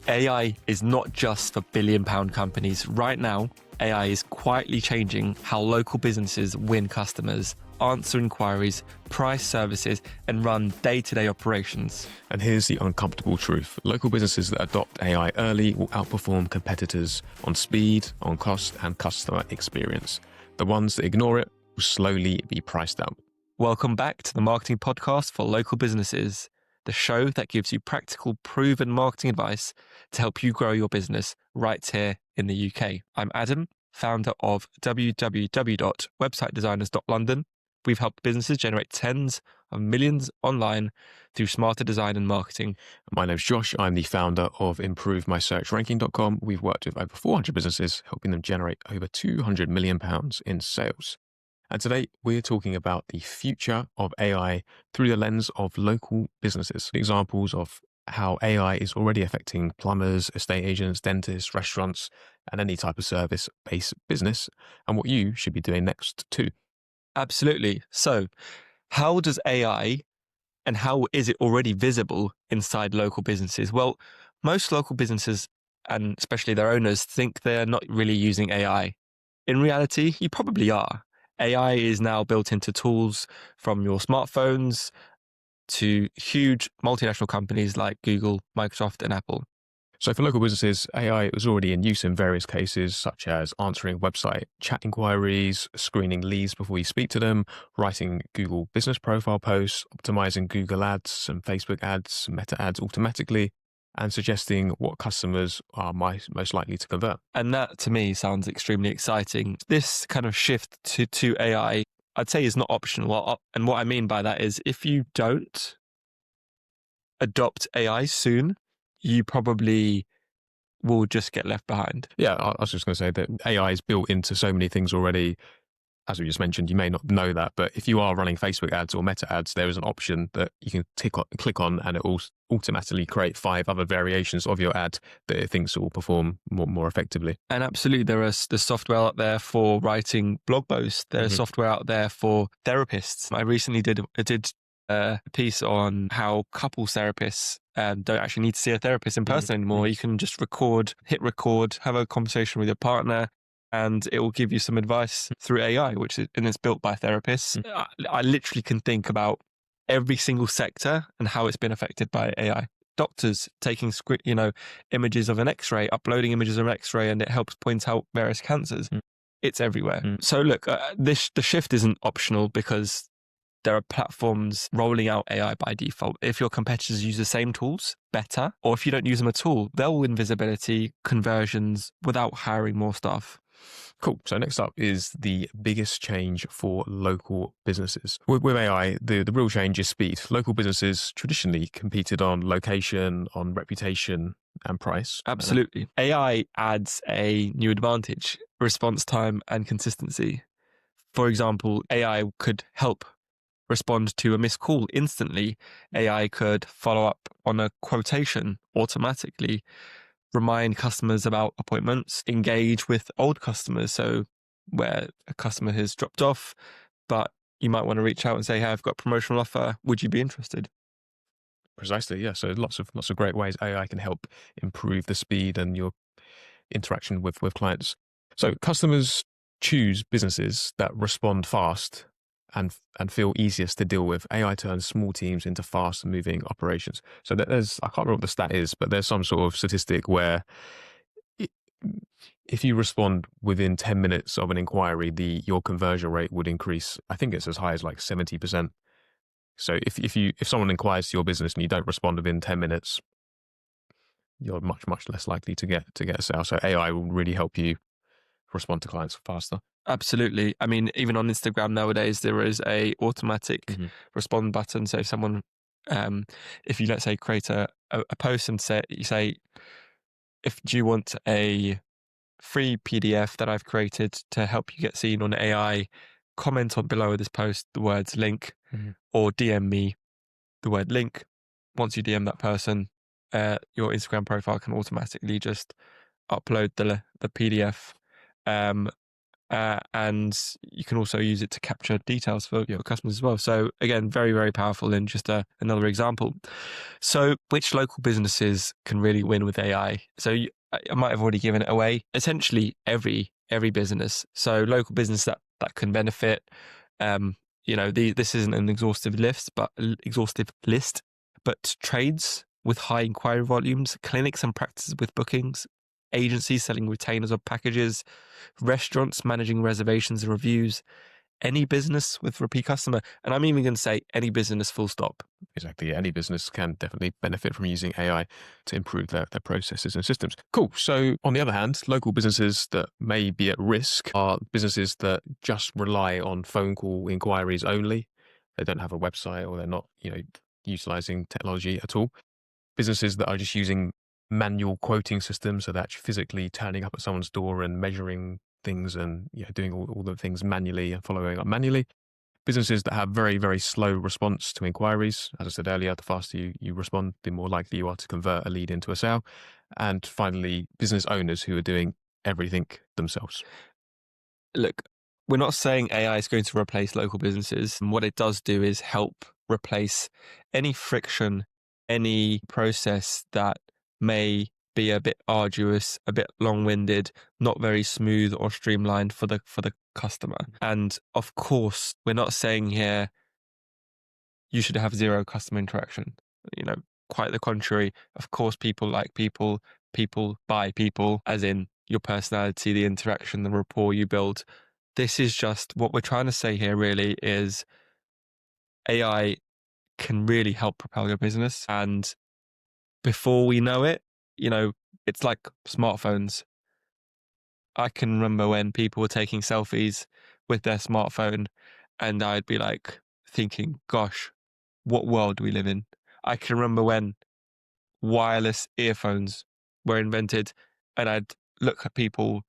AI is not just for billion-pound companies. Right now, AI is quietly changing how local businesses win customers, answer inquiries, price services, and run day-to-day operations. And here's the uncomfortable truth. Local businesses that adopt AI early will outperform competitors on speed, on cost, and customer experience. The ones that ignore it will slowly be priced out. Welcome back to the Marketing Podcast for Local Businesses, the show that gives you practical, proven marketing advice to help you grow your business right here in the UK. I'm Adam, founder of www.websitedesigners.london. We've helped businesses generate tens of millions online through smarter design and marketing. My name's Josh. I'm the founder of ImproveMySearchRanking.com. We've worked with over 400 businesses, helping them generate over £200 million in sales. And today we're talking about the future of AI through the lens of local businesses. Examples of how AI is already affecting plumbers, estate agents, dentists, restaurants, and any type of service-based business, and what you should be doing next too. Absolutely. So, how does AI and how is it already visible inside local businesses? Well, most local businesses, and especially their owners, think they're not really using AI. In reality, you probably are. AI is now built into tools from your smartphones to huge multinational companies like Google, Microsoft, and Apple. So for local businesses, AI is already in use in various cases, such as answering website chat inquiries, screening leads before you speak to them, writing Google business profile posts, optimizing Google ads and Facebook ads, Meta ads automatically, and suggesting what customers are most likely to convert. And that, to me, sounds extremely exciting. This kind of shift to AI, I'd say, is not optional. And what I mean by that is if you don't adopt AI soon, you probably will just get left behind. Yeah, I was just going to say that AI is built into so many things already. As we just mentioned, you may not know that, but if you are running Facebook ads or Meta ads, there is an option that you can click on and it will automatically create 5 other variations of your ad that it thinks will perform more effectively. And absolutely, there's software out there for writing blog posts. There's software out there for therapists. I recently did a piece on how couples therapists don't actually need to see a therapist in person anymore. You can just hit record, have a conversation with your partner, and it will give you some advice through AI, and it's built by therapists. I literally can think about every single sector and how it's been affected by AI. Doctors taking images of an X-ray, uploading images of an X-ray, and it helps point out various cancers. It's everywhere. So look, the shift isn't optional because there are platforms rolling out AI by default. If your competitors use the same tools better, or if you don't use them at all, they'll win visibility, conversions without hiring more staff. Cool. So next up is the biggest change for local businesses. With AI, the real change is speed. Local businesses traditionally competed on location, on reputation, and price. Absolutely. AI adds a new advantage: response time and consistency. For example, AI could help respond to a missed call instantly. AI could follow up on a quotation automatically, remind customers about appointments, engage with old customers. So where a customer has dropped off, but you might want to reach out and say, hey, I've got a promotional offer. Would you be interested? Precisely, yeah. So lots of great ways AI can help improve the speed and your interaction with clients. So customers choose businesses that respond fast and feel easiest to deal with. AI turns small teams into fast-moving operations. So I can't remember what the stat is, but there's some sort of statistic where if you respond within 10 minutes of an inquiry, your conversion rate would increase. I think it's as high as like 70%. So if someone inquires to your business and you don't respond within 10 minutes, you're much less likely to get a sale. So AI will really help you respond to clients faster. Absolutely. I mean, even on Instagram nowadays, there is a automatic respond button. So if someone, if you, let's say, create a post and do you want a free PDF that I've created to help you get seen on AI, comment on below this post the words link, or DM me the word link. Once you DM that person, your Instagram profile can automatically just upload the PDF and you can also use it to capture details for your customers as well. So again, very, very powerful, and just another example. So which local businesses can really win with AI? So I might have already given it away. Essentially every business. So local business that can benefit. This isn't an exhaustive list, but trades with high inquiry volumes, clinics and practices with bookings, agencies selling retainers or packages, restaurants managing reservations and reviews, any business with repeat customer. And I'm even going to say any business full stop. Exactly. Any business can definitely benefit from using AI to improve their processes and systems. Cool. So on the other hand, local businesses that may be at risk are businesses that just rely on phone call inquiries only. They don't have a website, or they're not, utilizing technology at all. Businesses that are just using manual quoting systems, so that's physically turning up at someone's door and measuring things and doing all the things manually and following up manually. Businesses that have very, very slow response to inquiries. As I said earlier, the faster you respond, the more likely you are to convert a lead into a sale. And finally, business owners who are doing everything themselves. Look, we're not saying AI is going to replace local businesses. And what it does do is help replace any friction, any process that may be a bit arduous, a bit long-winded, not very smooth or streamlined for the customer. And of course, we're not saying here you should have zero customer interaction. Quite the contrary. Of course, people like people, people buy people, as in your personality, the interaction, the rapport you build. This is just what we're trying to say here, really, is AI can really help propel your business. And before we know it, it's like smartphones. I can remember when people were taking selfies with their smartphone, and I'd be like thinking, gosh, what world do we live in? I can remember when wireless earphones were invented, and I'd look at people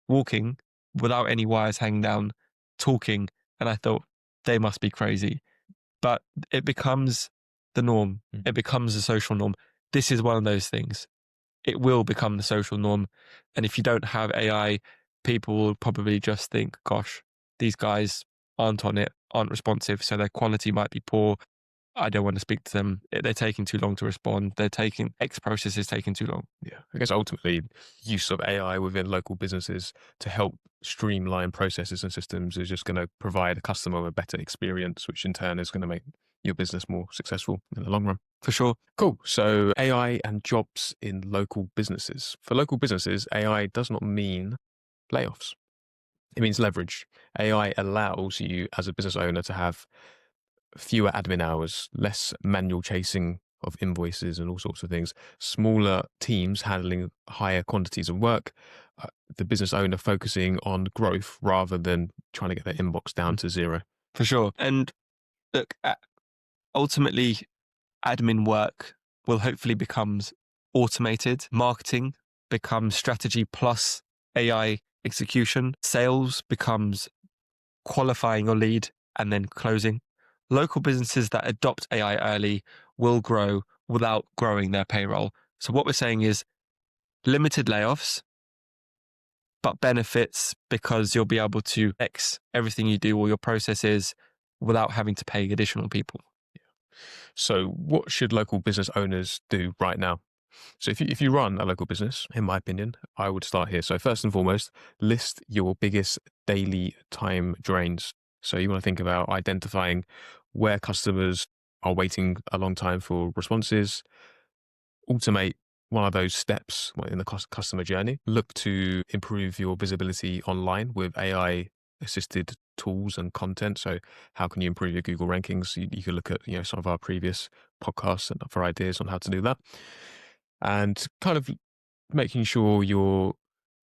walking without any wires hanging down, talking, and I thought they must be crazy. But it becomes the norm. It becomes a social norm. This is one of those things. It will become the social norm. And if you don't have AI, people will probably just think, gosh, these guys aren't on it, aren't responsive, so their quality might be poor. I don't want to speak to them. They're taking too long to respond. X process is taking too long. Yeah. I guess ultimately, use of AI within local businesses to help streamline processes and systems is just going to provide a customer with a better experience, which in turn is going to make your business more successful in the long run. For sure. Cool. So AI and jobs in local businesses. For local businesses, AI does not mean layoffs. It means leverage. AI allows you as a business owner to have fewer admin hours, less manual chasing of invoices and all sorts of things, smaller teams handling higher quantities of work, the business owner focusing on growth rather than trying to get their inbox down to zero. For sure. And look, ultimately, admin work will hopefully become automated. Marketing becomes strategy plus AI execution. Sales becomes qualifying your lead and then closing. Local businesses that adopt AI early will grow without growing their payroll. So what we're saying is limited layoffs, but benefits because you'll be able to X everything you do, all your processes, without having to pay additional people. So what should local business owners do right now? So if you run a local business, in my opinion, I would start here. So first and foremost, list your biggest daily time drains. So you want to think about identifying where customers are waiting a long time for responses, automate one of those steps in the customer journey. Look to improve your visibility online with AI assisted tools and content. So how can you improve your Google rankings? You could look at some of our previous podcasts for ideas on how to do that. And kind of making sure you're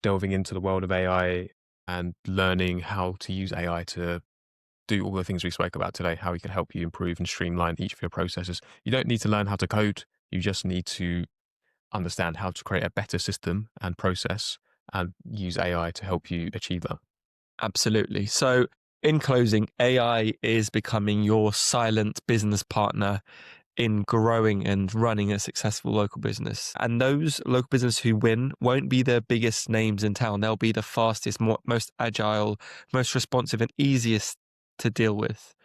delving into the world of AI and learning how to use AI to do all the things we spoke about today, how we can help you improve and streamline each of your processes. You don't need to learn how to code. You just need to understand how to create a better system and process and use AI to help you achieve that. Absolutely. So in closing, AI is becoming your silent business partner in growing and running a successful local business. And those local businesses who win won't be the biggest names in town. They'll be the fastest, most agile, most responsive, and easiest to deal with.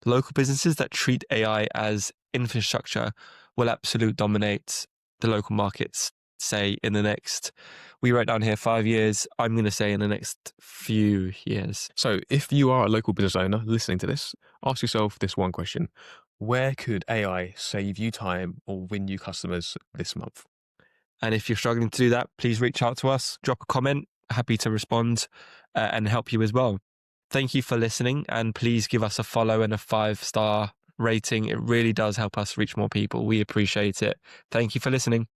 Local businesses that treat AI as infrastructure will absolutely dominate the local markets, say in the next, we wrote down here 5 years, I'm going to say in the next few years. So if you are a local business owner listening to this, ask yourself this one question. Where could AI save you time or win you customers this month? And if you're struggling to do that, please reach out to us, drop a comment, happy to respond and help you as well. Thank you for listening, and please give us a follow and a 5-star rating. It really does help us reach more people. We appreciate it. Thank you for listening.